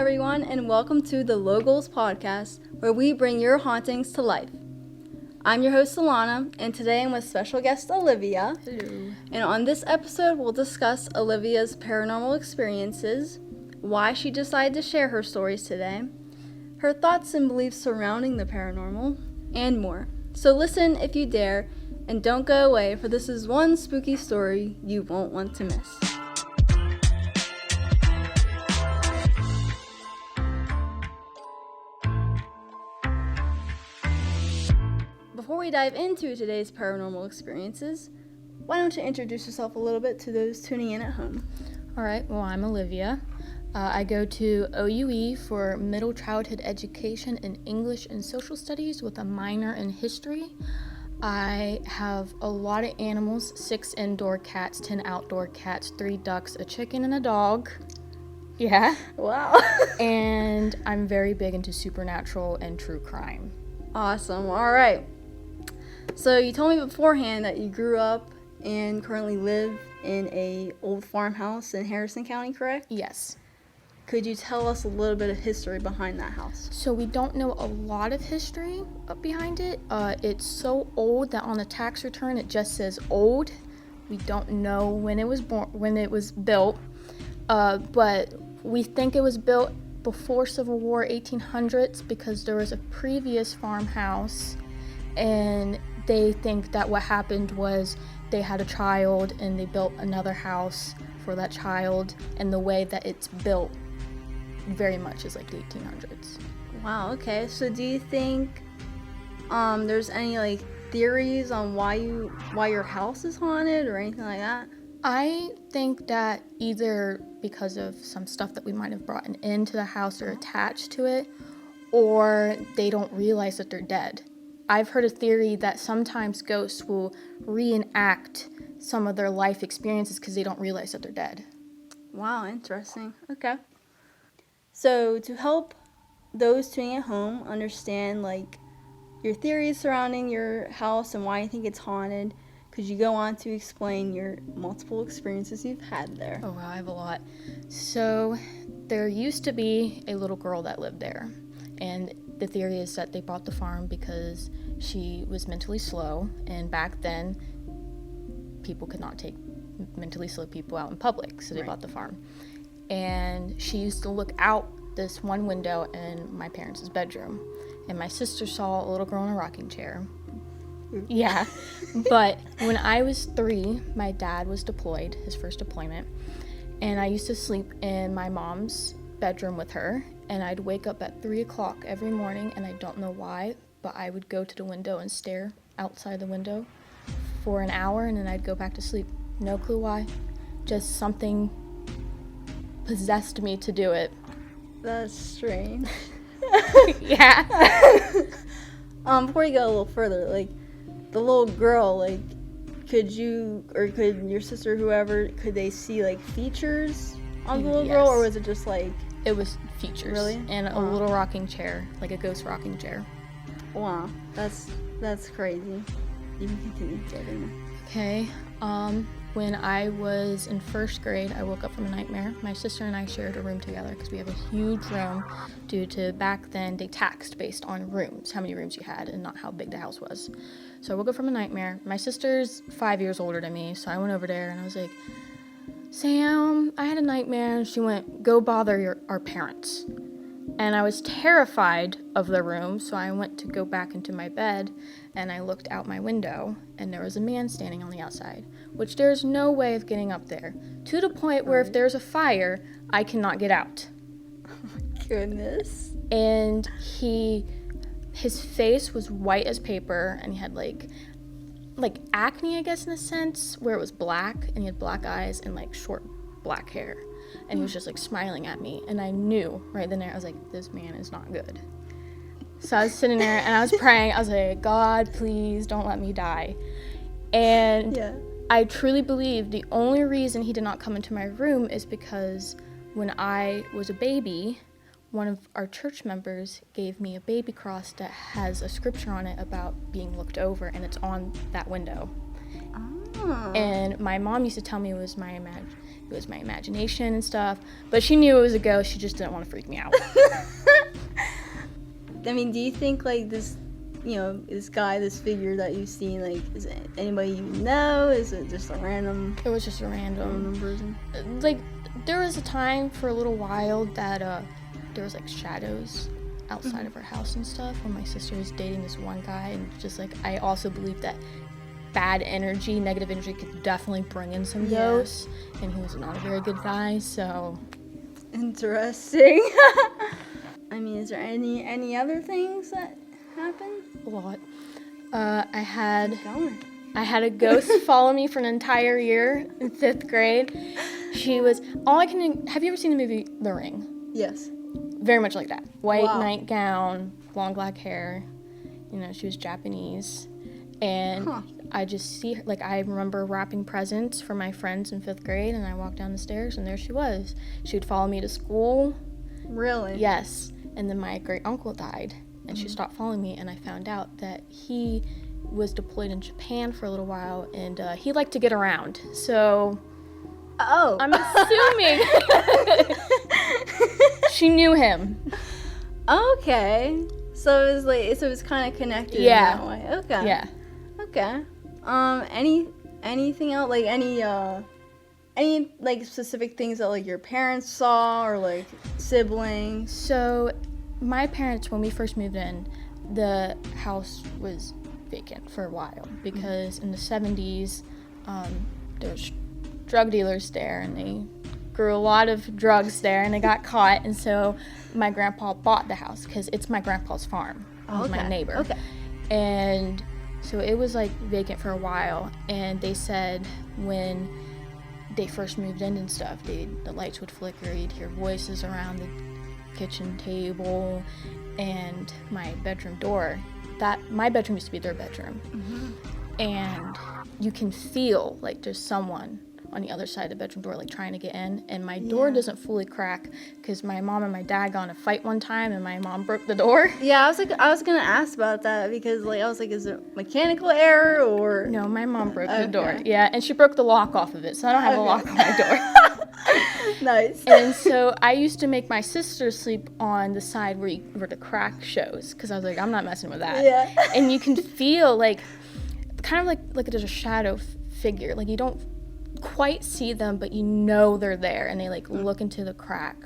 everyone, and welcome to the LoGhouls podcast, where we bring your hauntings to life. I'm your host, Alana, and today I'm with special guest Olivia. Hello. And on this episode, we'll discuss Olivia's paranormal experiences, why she decided to share her stories today, her thoughts and beliefs surrounding the paranormal, and more. So listen if you dare, and don't go away, for this is one spooky story you won't want to miss. Before we dive into today's paranormal experiences, why don't you introduce yourself a little bit to those tuning in at home? All right, well, I'm Olivia. I go to OUE for middle childhood education in English and social studies with a minor in history. I have a lot of animals, 6 indoor cats, 10 outdoor cats, 3 ducks, a chicken, and a dog. Yeah. Wow. And I'm very big into supernatural and true crime. Awesome. All right. So you told me beforehand that you grew up and currently live in a old farmhouse in Harrison County, correct? Yes. Could you tell us a little bit of history behind that house? So we don't know a lot of history up behind it. It's so old that on the tax return it just says old. We don't know when it was built, but we think it was built before Civil War, 1800s, because there was a previous farmhouse, and they think that what happened was they had a child and they built another house for that child, and the way that it's built very much is like the 1800s. Wow, okay. So do you think there's any theories on why your house is haunted or anything like that? I think that either because of some stuff that we might have brought into the house or attached to it, or they don't realize that they're dead. I've heard a theory that sometimes ghosts will reenact some of their life experiences because they don't realize that they're dead. Wow, interesting. Okay. So to help those tuning at home understand your theories surrounding your house and why you think it's haunted, could you go on to explain your multiple experiences you've had there? Oh wow, I have a lot. So there used to be a little girl that lived there, and the theory is that they bought the farm because she was mentally slow, and back then people could not take mentally slow people out in public, so they bought the farm. And she used to look out this one window in my parents' bedroom, and my sister saw a little girl in a rocking chair. Yeah, but when I was 3, my dad was deployed, his first deployment, and I used to sleep in my mom's bedroom with her, and I'd wake up at 3 o'clock every morning, and I don't know why, but I would go to the window and stare outside the window for an hour, and then I'd go back to sleep. No clue why. Just something possessed me to do it. That's strange. Yeah. Before you go a little further, the little girl, could you or could your sister, whoever, could they see features on the little girl, or was it just It was features. Really? And a little rocking chair, like a ghost rocking chair. Wow, that's crazy. You can continue, David. Okay. When I was in first grade, I woke up from a nightmare. My sister and I shared a room together because we have a huge room due to back then they taxed based on rooms, how many rooms you had, and not how big the house was. So I woke up from a nightmare. My sister's 5 years older than me, so I went over there and I was like, Sam, I had a nightmare. And she went, go bother our parents. And I was terrified of the room, so I went to go back into my bed, and I looked out my window, and there was a man standing on the outside, which there's no way of getting up there, to the point where if there's a fire, I cannot get out. Oh my goodness. And his face was white as paper, and he had like acne, I guess, in a sense, where it was black, and he had black eyes and short black hair. And he was just smiling at me, and I knew right then and there, I was like, this man is not good. So I was sitting there and I was praying. I was like, God, please don't let me die. And I truly believe the only reason he did not come into my room is because when I was a baby, one of our church members gave me a baby cross that has a scripture on it about being looked over, and it's on that window. Oh. And my mom used to tell me it was my it was my imagination and stuff. But she knew it was a ghost. She just didn't want to freak me out. I mean, do you think, like, this, this guy, this figure that you've seen, like, is it anybody you know? Is it just a random... It was just a random person? Like, there was a time for a little while that there was, like, shadows outside of her house and stuff when my sister was dating this one guy. And just, like, I also believe that bad energy, negative energy could definitely bring in some ghosts. And he was not a very good guy, so... Interesting. I mean, is there any other things that happened? A lot. I had a ghost follow me for an entire year in 5th grade. She was have you ever seen the movie The Ring? Yes. Very much like that. White nightgown, long black hair. She was Japanese. And I just see her, like, I remember wrapping presents for my friends in 5th grade, and I walked down the stairs, and there she was. She would follow me to school. Really? Yes. And then my great uncle died, and she stopped following me, and I found out that he was deployed in Japan for a little while, and he liked to get around. So I'm assuming she knew him. Okay. So it was kind of connected in that way. Okay. Yeah. Okay. Anything else? Like any like specific things that like your parents saw or like siblings? So my parents, when we first moved in, the house was vacant for a while because in the 70s there was drug dealers there, and they grew a lot of drugs there, and they got caught. And so my grandpa bought the house because it's my grandpa's farm. He's my neighbor. Okay. And so it was like vacant for a while, and they said when they first moved in and stuff, the lights would flicker, you'd hear voices around the kitchen table, and my bedroom door. My bedroom used to be their bedroom. And you can feel like there's someone on the other side of the bedroom door, like trying to get in, and my door doesn't fully crack because my mom and my dad got in a fight one time, and my mom broke the door. Yeah, I was gonna ask about that because I was like, is it mechanical error or? No, my mom broke the door. Yeah, and she broke the lock off of it, so I don't have a lock on my door. Nice. And so I used to make my sister sleep on the side where the crack shows, because I was like, I'm not messing with that. Yeah. And you can feel like, kind of like there's a shadow figure. Like you don't quite see them, but you know they're there, and they like look into the crack.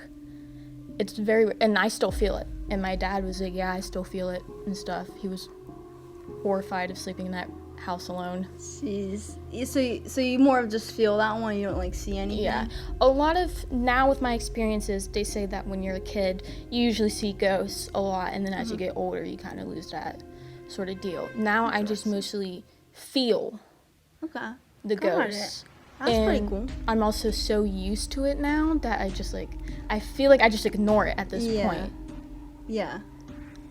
It's very, and I still feel it. And my dad was like, yeah, I still feel it and stuff. He was horrified of sleeping in that house alone. Jeez. So you more of just feel that one, you don't like see anything? Yeah. A lot of, now with my experiences, they say that when you're a kid, you usually see ghosts a lot, and then as you get older, you kind of lose that sort of deal. Now I just mostly feel the ghosts. That's pretty cool. I'm also so used to it now that I feel like I just ignore it at this point. Yeah.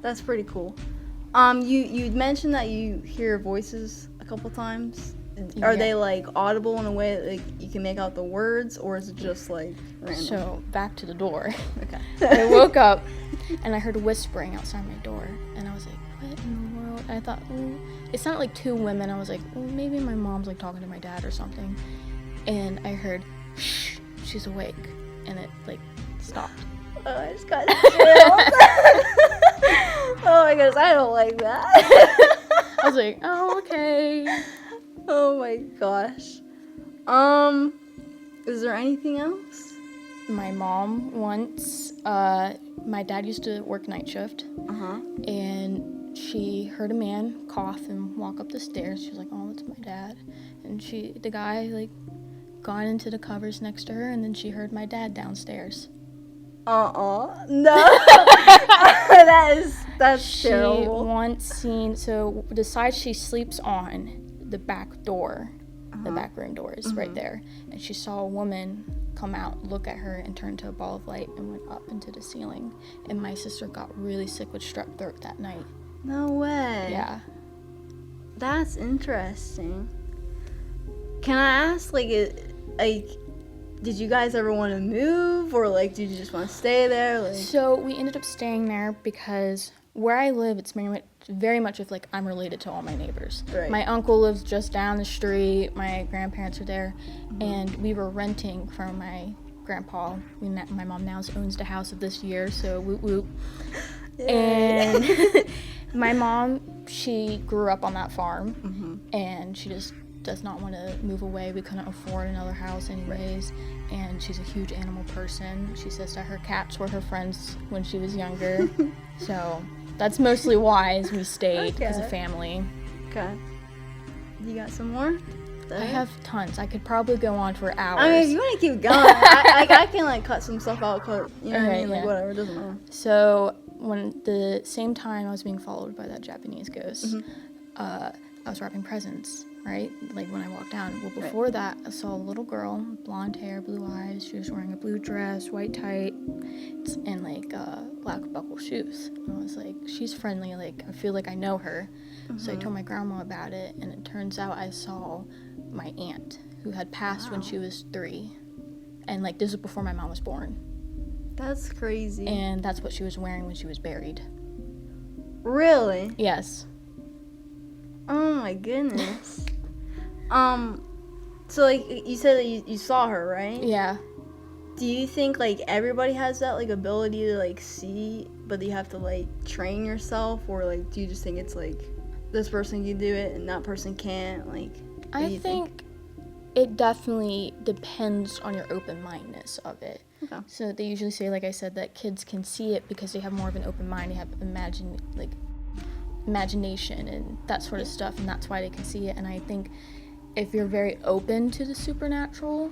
That's pretty cool. You'd mentioned that you hear voices a couple times. Are they like audible in a way that like you can make out the words, or is it just like random? So back to the door. Okay. I woke up and I heard whispering outside my door, and I was like, what in the world? I thought, it sounded like two women. I was like, maybe my mom's like talking to my dad or something. And I heard, shh, she's awake. And it, like, stopped. Oh, I just got chills. Oh my goodness, I don't like that. I was like, oh, okay. Oh my gosh. Is there anything else? My mom once, my dad used to work night shift. And she heard a man cough and walk up the stairs. She was like, oh, that's my dad. And the guy, like, got into the covers next to her, and then she heard my dad downstairs. No. That's terrible. She once seen, so the side she sleeps on, the back door, the back room door is right there, and she saw a woman come out, look at her, and turn to a ball of light and went up into the ceiling. And my sister got really sick with strep throat that night. No way. Yeah. That's interesting. Can I ask, did you guys ever want to move, or like did you just want to stay there? So we ended up staying there because where I live, it's very much very much of like I'm related to all my neighbors. Right. My uncle lives just down the street. My grandparents are there, and we were renting from my grandpa. My mom now owns the house of this year, so whoop whoop. And my mom, she grew up on that farm, and she just does not want to move away. We couldn't afford another house anyways, and she's a huge animal person. She says that her cats were her friends when she was younger, so that's mostly why we stayed as a family. Okay. You got some more? I have tons. I could probably go on for hours. I mean, if you want to keep going, I can like cut some stuff out, you know what I mean? Like whatever, it doesn't matter. So when the same time I was being followed by that Japanese ghost, I was wrapping presents, right? Like when I walked down. Well, before that, I saw a little girl, blonde hair, blue eyes. She was wearing a blue dress, white tights, and like black buckle shoes. And I was like, she's friendly. Like I feel like I know her. So I told my grandma about it, and it turns out I saw my aunt who had passed when she was 3, and like this was before my mom was born. That's crazy. And that's what she was wearing when she was buried. Really? Yes. Oh my goodness. So like you said that you saw her, right? Yeah. Do you think like everybody has that like ability to like see, but you have to like train yourself, or like do you just think it's like this person can do it and that person can't? Like I think it definitely depends on your open-mindedness of it. Okay. So they usually say, like I said, that kids can see it because they have more of an open mind. They have imagination and that sort of stuff, and that's why they can see it. And I think if you're very open to the supernatural,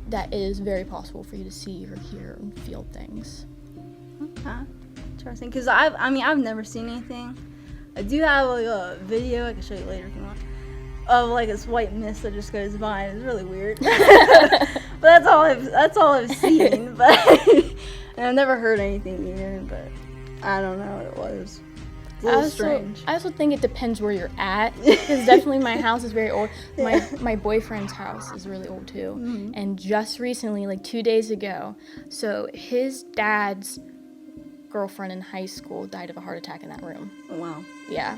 that is very possible for you to see or hear and feel things. Okay. Interesting. Because I've never seen anything. I do have like a video I can show you later if you want, of like this white mist that just goes by, and it's really weird. But that's all I've seen. But and I've never heard anything either. But I don't know what it was. It's a little strange. I also think it depends where you're at, because definitely my house is very old. My boyfriend's house is really old too, and just recently, like 2 days ago, so his dad's girlfriend in high school died of a heart attack in that room. Oh, wow. Yeah.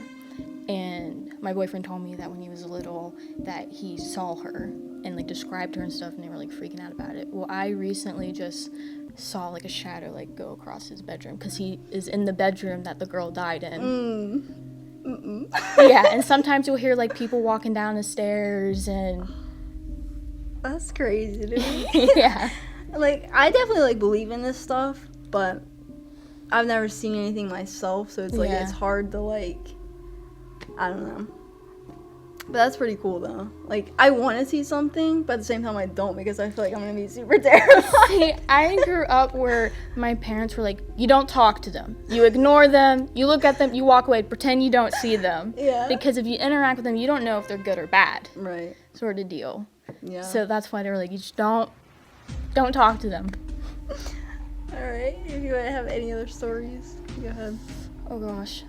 And my boyfriend told me that when he was little that he saw her and like described her and stuff, and they were like freaking out about it. Well, I recently just saw like a shadow like go across his bedroom, because he is in the bedroom that the girl died in. Yeah, and sometimes you'll hear like people walking down the stairs, and that's crazy to me. Yeah. Like I definitely like believe in this stuff, but I've never seen anything myself, so it's like it's hard to like, I don't know. But that's pretty cool though. Like I want to see something, but at the same time I don't, because I feel like I'm gonna be super terrified. See, I grew up where my parents were like, you don't talk to them, you ignore them, you look at them, you walk away, pretend you don't see them. Yeah. Because if you interact with them, you don't know if they're good or bad. Right. Sort of deal. Yeah. So that's why they were like, you just don't talk to them. All right. If you have any other stories, go ahead. Oh gosh.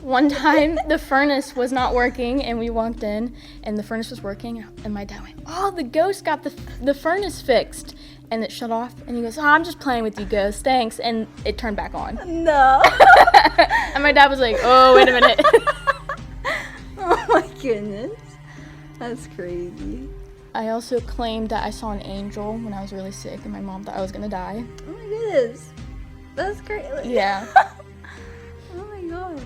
One time the furnace was not working, and we walked in and the furnace was working, and my dad went, oh, the ghost got the furnace fixed, and it shut off, and he goes, oh, I'm just playing with you, ghost, thanks, and it turned back on. No. And my dad was like, oh, wait a minute. Oh my goodness. That's crazy. I also claimed that I saw an angel when I was really sick, and my mom thought I was gonna die. Oh my goodness. That's crazy. Yeah. Oh my gosh.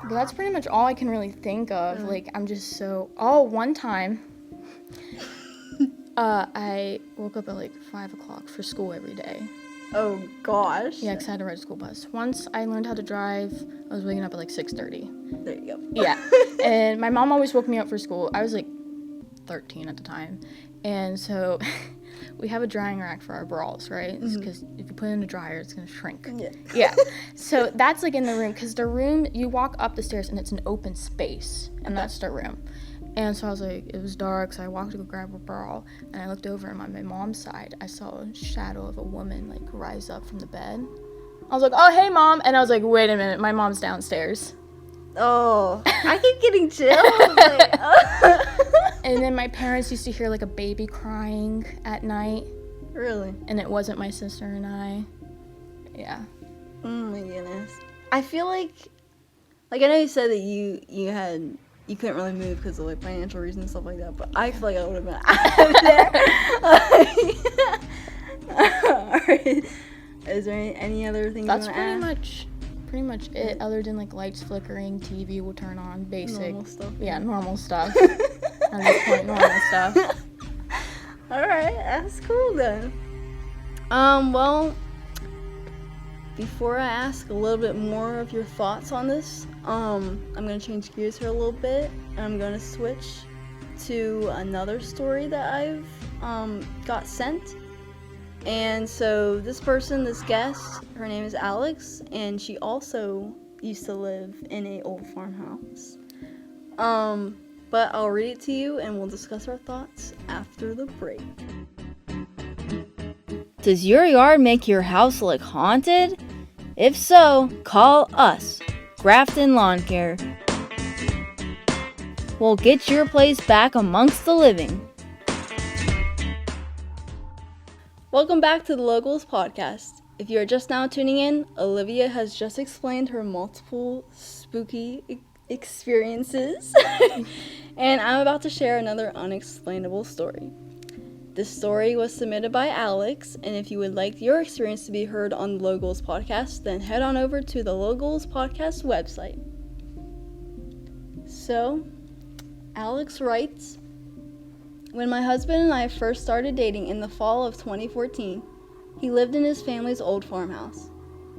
But that's pretty much all I can really think of. Yeah. Like, I'm just so... Oh, one time, I woke up at like 5 o'clock for school every day. Oh gosh. Yeah, because I had to ride a school bus. Once I learned how to drive, I was waking up at like 6:30. There you go. Yeah. And my mom always woke me up for school. I was like 13 at the time. And so we have a drying rack for our bras, right? Because if you put it in the dryer, it's going to shrink. Yeah. Yeah. So that's like in the room, because the room, you walk up the stairs and it's an open space, and that's the room. And so I was like, it was dark, so I walked to go grab a bra, and I looked over, and on my mom's side, I saw a shadow of a woman like rise up from the bed. I was like, oh, hey, Mom. And I was like, wait a minute, my mom's downstairs. Oh, I keep getting chills. Like, oh. And then my parents used to hear like a baby crying at night. Really? And it wasn't my sister and I. Yeah. Oh my goodness. I feel like Like, I know you said that you couldn't really move because of, like, financial reasons and stuff like that, but I feel like I would have been out of there. Alright. Is there any other things That's you want to add? pretty much it, other than, like, lights flickering, TV will turn on, basic. Normal stuff. Yeah, normal stuff. At this point, normal stuff. Alright, that's cool then. Well, before I ask a little bit more of your thoughts on this, I'm gonna change gears here a little bit, and I'm gonna switch to another story that I've got sent. And so this guest, her name is Alex, and she also used to live in a old farmhouse. But I'll read it to you, and we'll discuss our thoughts after the break. Does your yard make your house look haunted? If so, call us, Grafton Lawn Care. We'll get your place back amongst the living. Welcome back to the LoGhouls podcast. If you are just now tuning in, Olivia has just explained her multiple spooky experiences, and I'm about to share another unexplainable story. This story was submitted by Alex, and if you would like your experience to be heard on the LoGhouls podcast, then head on over to the LoGhouls podcast website. So, Alex writes, when my husband and I first started dating in the fall of 2014, he lived in his family's old farmhouse.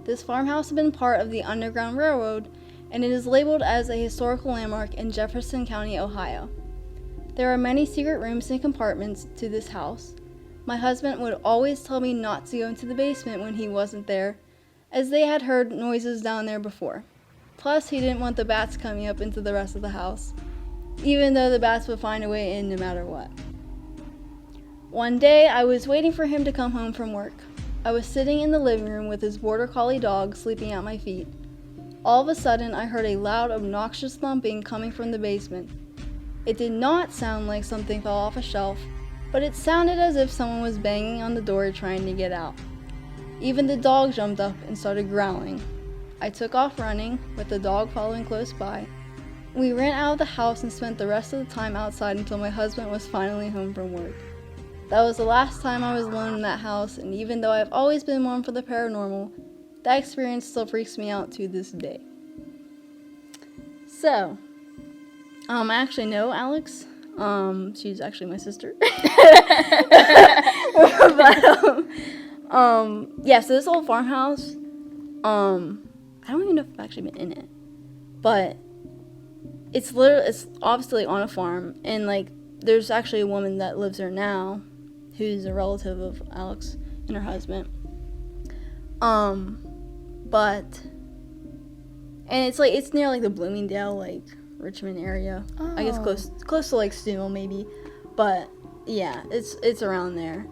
This farmhouse had been part of the Underground Railroad, and it is labeled as a historical landmark in Jefferson County, Ohio. There are many secret rooms and compartments to this house. My husband would always tell me not to go into the basement when he wasn't there, as they had heard noises down there before. Plus, he didn't want the bats coming up into the rest of the house, even though the bats would find a way in no matter what. One day, I was waiting for him to come home from work. I was sitting in the living room with his border collie dog sleeping at my feet. All of a sudden, I heard a loud, obnoxious thumping coming from the basement. It did not sound like something fell off a shelf, but it sounded as if someone was banging on the door trying to get out. Even the dog jumped up and started growling. I took off running, with the dog following close by. We ran out of the house and spent the rest of the time outside until my husband was finally home from work. That was the last time I was alone in that house, and even though I've always been one for the paranormal, that experience still freaks me out to this day. So, I actually know Alex. She's actually my sister. But, yeah, so this old farmhouse, I don't even know if I've actually been in it, but it's obviously on a farm, and, like, there's actually a woman that lives there now, who's a relative of Alex and her husband. And it's near, like, the Bloomingdale, like, Richmond area. Oh. I guess close to, like, Stewell, maybe. But, yeah, it's around there.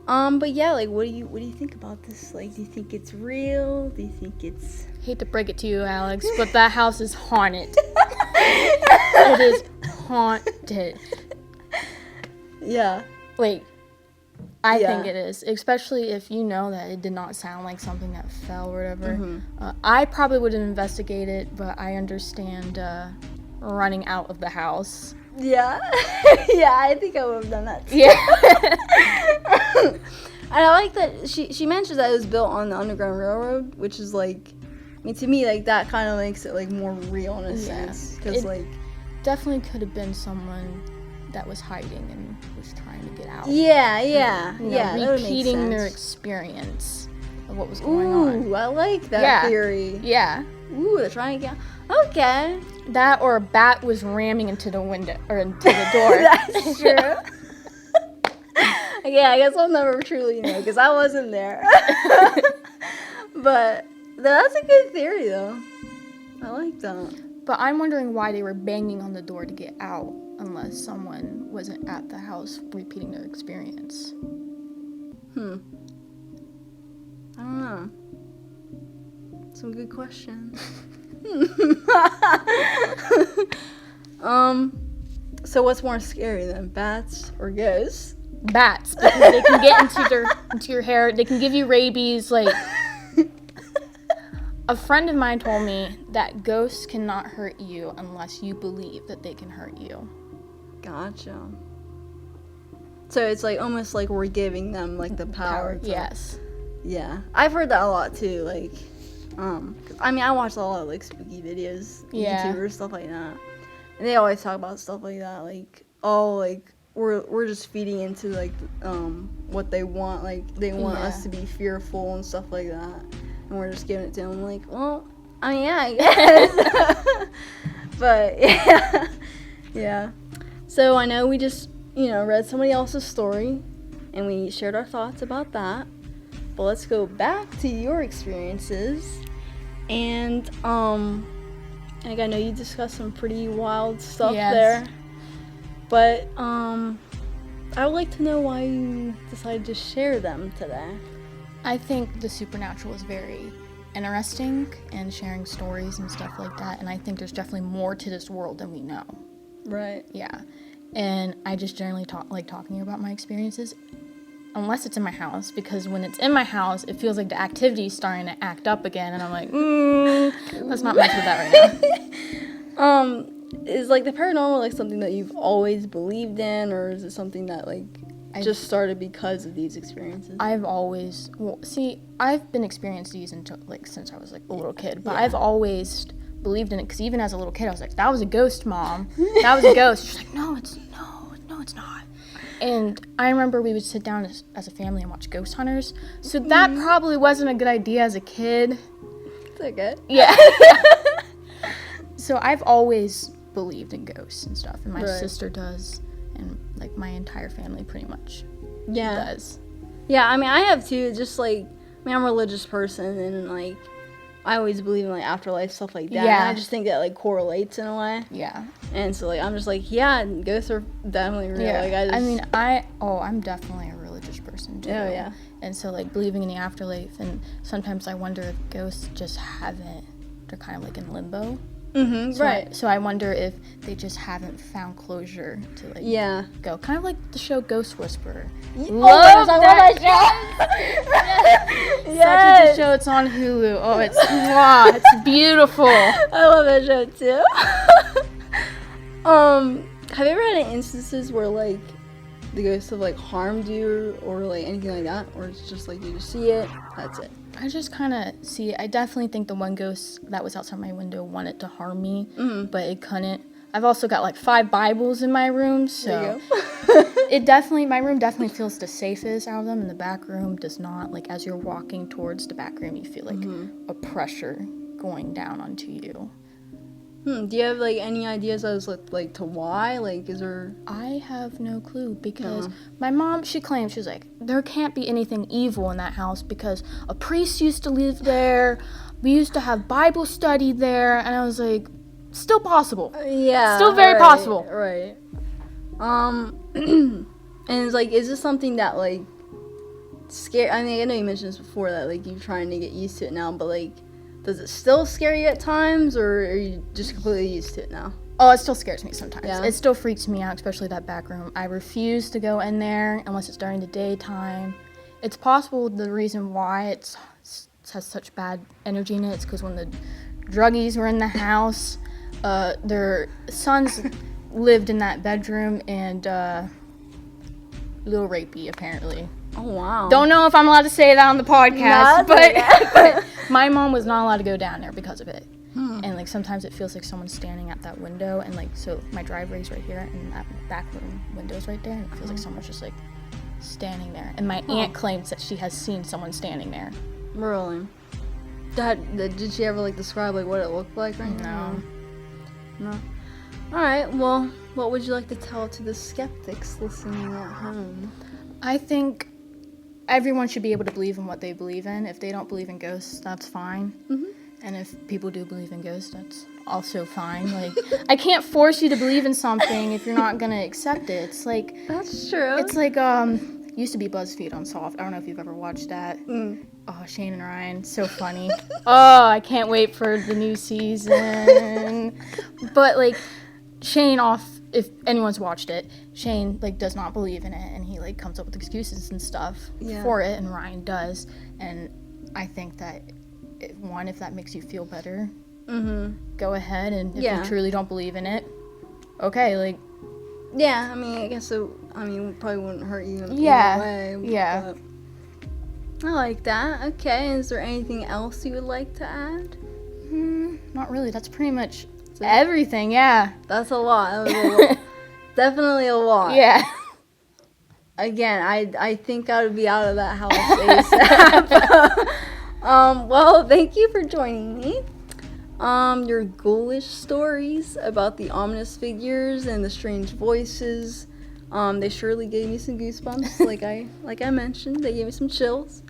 But yeah, like, what do you think about this? Like, do you think it's real? Do you think it's... Hate to break it to you, Alex, but that house is haunted. It is haunted. Yeah. Like, I think it is, especially if you know that it did not sound like something that fell or whatever. Mm-hmm. I probably would have investigated, but I understand running out of the house. Yeah. Yeah, I think I would have done that too. Yeah. And I like that she mentions that it was built on the Underground Railroad, which is, like, I mean, to me, like, that kind of makes it, like, more real in a sense. Because, like... definitely could have been someone that was hiding and was trying to get out. Yeah. Repeating their experience of what was going on. Ooh, I like that theory. Yeah. Ooh, they're trying to get out. Okay. That or a bat was ramming into the window, or into the door. That's true. Yeah, I guess I'll never truly know, because I wasn't there. But that's a good theory, though. I like that. But I'm wondering why they were banging on the door to get out, unless someone wasn't at the house repeating their experience. I don't know. Some good questions. So what's more scary then, bats or ghosts? Bats, because they can get into your hair. They can give you rabies. Like, A friend of mine told me that ghosts cannot hurt you unless you believe that they can hurt you. Gotcha. So it's like almost like we're giving them like the power to, yes. Yeah. I've heard that a lot too, like I mean I watch a lot of like spooky videos, YouTubers, stuff like that. And they always talk about stuff like that, like like we're just feeding into like what they want, like they want us to be fearful and stuff like that. And we're just giving it to them like, well, I mean, yeah, I guess. But yeah. Yeah. So I know we just, read somebody else's story and we shared our thoughts about that. But let's go back to your experiences. And like I know you discussed some pretty wild stuff there. But I would like to know why you decided to share them today. I think the supernatural is very interesting and sharing stories and stuff like that. And I think there's definitely more to this world than we know. Right. Yeah. And I just generally like talking about my experiences, unless it's in my house, because when it's in my house, it feels like the activity's starting to act up again. And I'm like, let's not mess with that right now. Is like the paranormal like something that you've always believed in, or is it something that like just started because of these experiences? I've been experiencing these until like since I was like a little kid, but I've always believed in it, because even as a little kid I was like, that was a ghost, Mom. That was a ghost. She's like, no, it's not. And I remember we would sit down as a family and watch Ghost Hunters, so that probably wasn't a good idea as a kid. Is that good? Yeah. So I've always believed in ghosts and stuff, and my sister does, and like my entire family pretty much does. Yeah, I mean I have too. Just like, I'm a religious person, and like I always believe in like afterlife, stuff like that. Yeah. And I just think that like correlates in a way. Yeah. And so like I'm just like, yeah, ghosts are definitely real. Yeah. Like I'm definitely a religious person too. Oh yeah. And so like believing in the afterlife, and sometimes I wonder if ghosts just they're kind of like in limbo. Right. So I wonder if they just haven't found closure to like go. Kind of like the show Ghost Whisperer. Love that show. Such a good show. It's on Hulu. Oh, it's beautiful. I love that show too. Have you ever had any instances where like the ghosts have like harmed you or like anything like that, or it's just like you just see it, that's it? I just kind of see it. I definitely think the one ghost that was outside my window wanted to harm me, but it couldn't. I've also got like 5 Bibles in my room, so my room definitely feels the safest out of them, and the back room does not. Like as you're walking towards the back room, you feel like a pressure going down onto you. Do you have like any ideas as like to why? Like, is there? I have no clue, because my mom, she claims, she's like, there can't be anything evil in that house because a priest used to live there. We used to have Bible study there, and I was like, still possible. Yeah. Still very possible. Right. And it's like, is this something that like scare? I mean, I know you mentioned this before that like you're trying to get used to it now, but like, does it still scare you at times, or are you just completely used to it now? Oh, it still scares me sometimes. Yeah. It still freaks me out, especially that back room. I refuse to go in there unless it's during the daytime. It's possible the reason why it has such bad energy in it is because when the druggies were in the house, their sons lived in that bedroom, and a little rapey, apparently. Oh, wow. Don't know if I'm allowed to say that on the podcast, but my mom was not allowed to go down there because of it. And like sometimes it feels like someone's standing at that window, and like so my driveway's right here, and that back room window's right there, and it feels like someone's just like standing there. And my aunt claims that she has seen someone standing there. Really? Did she ever like describe like what it looked like? Right? No. No. All right. Well, what would you like to tell to the skeptics listening at home? I think everyone should be able to believe in what they believe in. If they don't believe in ghosts, that's fine. And if people do believe in ghosts, that's also fine. Like, I can't force you to believe in something if you're not gonna accept it. It's like, that's true. It's like used to be BuzzFeed Unsolved. I don't know if you've ever watched that. Oh, Shane and Ryan, so funny. Oh, I can't wait for the new season. But like, Shane if anyone's watched it, Shane like does not believe in it, and he like comes up with excuses and stuff for it, and Ryan does. And I think that if that makes you feel better, Mm-hmm. go ahead. And if Yeah. you truly don't believe in it, okay, like, Yeah, I mean, I guess it probably wouldn't hurt you in Yeah, a way. yeah. But I like that. Okay, is there anything else you would like to add? not really. That's pretty much it? everything, yeah. That's a lot. That was a lot. Definitely a lot. Yeah. Again, I think I would be out of that house ASAP. Well, thank you for joining me. Your ghoulish stories about the ominous figures and the strange voices, they surely gave me some goosebumps. like I mentioned, they gave me some chills.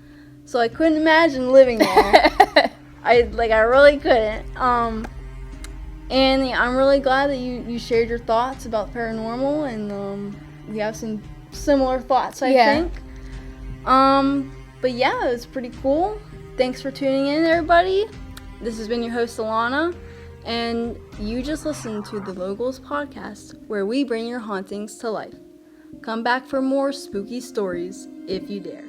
So I couldn't imagine living there. I really couldn't. And yeah, I'm really glad that you shared your thoughts about paranormal, and we have some similar thoughts, I think. But yeah, it was pretty cool. Thanks for tuning in, everybody. This has been your host, Alana, and you just listened to the LoGhouls podcast, where we bring your hauntings to life. Come back for more spooky stories if you dare.